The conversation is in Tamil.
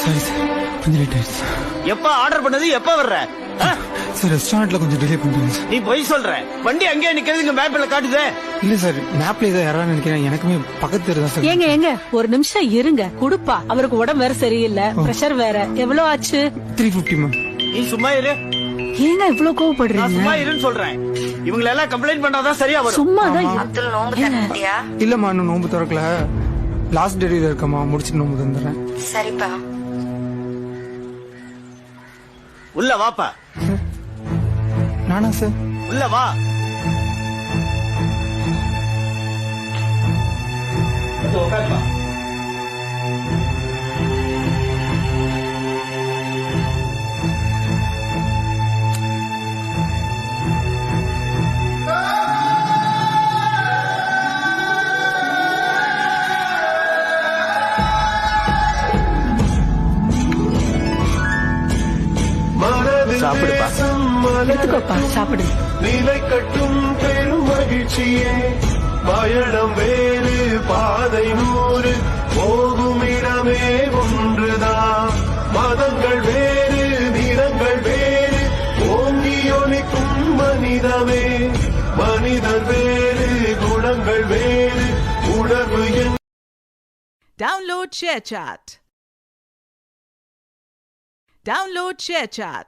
சாரி சார், கொஞ்சம் லேட் ஆயிடுச்சு. எப்ப ஆர்டர் பண்ணது எப்ப வர்ற? சார் ரெஸ்டாரண்ட்ல கொஞ்சம் டிலே பண்ணிட்டேன் சார். நீ போய் சொல்ற. வண்டி அங்கேயே நிக்கிறதுங்க மேப்ல காட்டுதே. இல்ல சார், மேப்ல ஏதோ யாராவது நினைக்கிறேன். எனக்குமே பக்கத்து தெரு தான் சார். ஏங்க ஒரு நிமிஷம் இருங்க. குடுப்பா, அவருக்கு உடம்பு வேற சரியில்லை, பிரஷர் வேற. எவ்வளவு ஆச்சு? 350 மேம். நீ சும்மா இரு. ஏங்க இவ்வளவு நான் கோவப்படுறீங்க? சும்மா இருன்னு சொல்றேன். இவங்க எல்லாம் கம்ப்ளைண்ட் பண்ணாதான் சரியா வரும். சும்மாதான் இரு. அப்துல் நோம்பு தரண்டியா? இல்லம்மா, இன்னும் நோம்பு திறக்கல. லாஸ்ட் டெலிவரி இருக்கம்மா, முடிச்சுட்டு நோம்பு தந்துடுறேன். சரிப்பா. உள்ள வாப்பா. நானா சார்? உள்ள வா. உட்காருப்பா. சாப்பிடுப்பா. எடுத்துக்கோப்பா, சாப்பிடு. நிலை கட்டும் பெரும் மகிழ்ச்சியே, பயணம் வேறு பாதை 100, போகும் இடமே ஒன்றுதான். மதங்கள் வேறு, நிறங்கள் வேறு, ஓங்கி ஒலிக்கும் மனிதமே. மனிதர் வேறு, குணங்கள் வேறு, உணர்வு என். Download ShareChat.